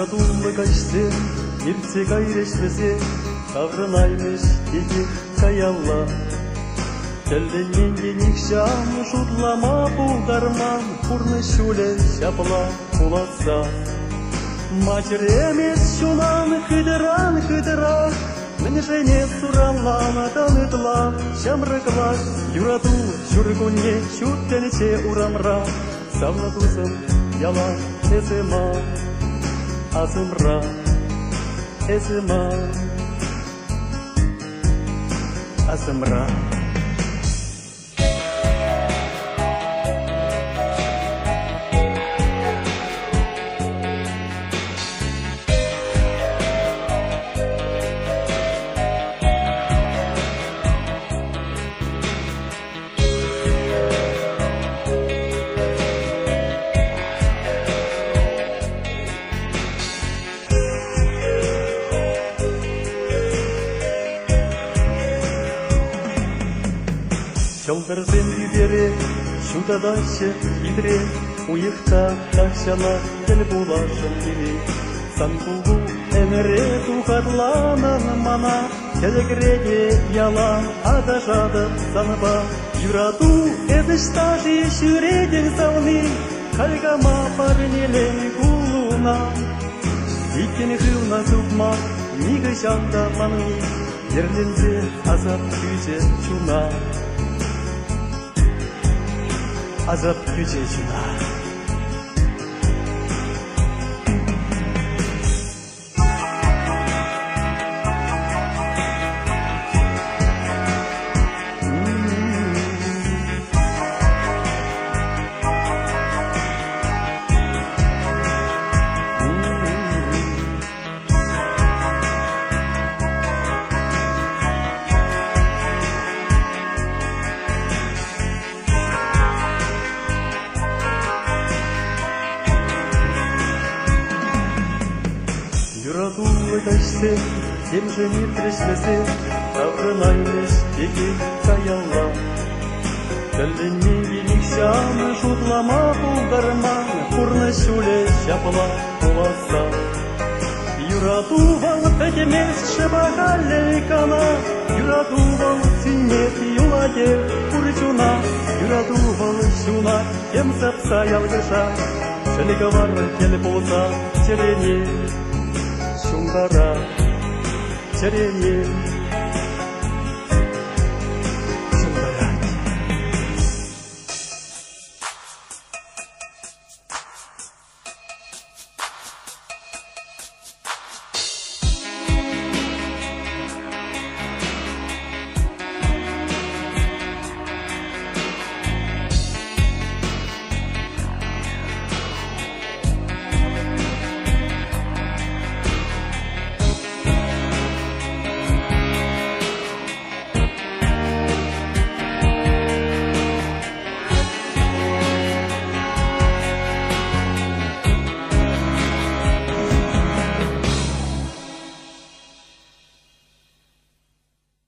Юратулы качты, ирте кайрешлесе, Каврынаймеш кеге каялла. Келденен деник шам, шутлама пулдарман, Курны шуле шапла куласа. Матер эмес шунан хыдыран, Мен жене суранлана таныдла, Шамрыкла, юрату, шургуне, шуттенече урамра, Савнатусым яла эзема, Азымра, эзема, Азымра. Шылдырзен үйдере, шудадайшы идре, Уйықта тақшала кел булашын дере. Санкулу әміре тухарланын мана, Келегреге яла адажады саныба. Юрату эзіштажи шүреден сауны, Кальгама парнелен кулуна. Икен хылна зубма, Мигі жанда маны, Ерлензе азап күйже чуна. Азап күйже чуна. Юратулы качты, тем же не трешлесе, Каврынаймеш кеге каялла. Көлденен елік шамы шутлама пулдарман, Курны шуле шапла куласа. Юратувал пәтемес шыбағалле кана, Юратувал сүннет юладе курчуна, Юратувал шуна, кем сапса ялгыша, Шелігі бар кел болса терене, Шунгара, терене,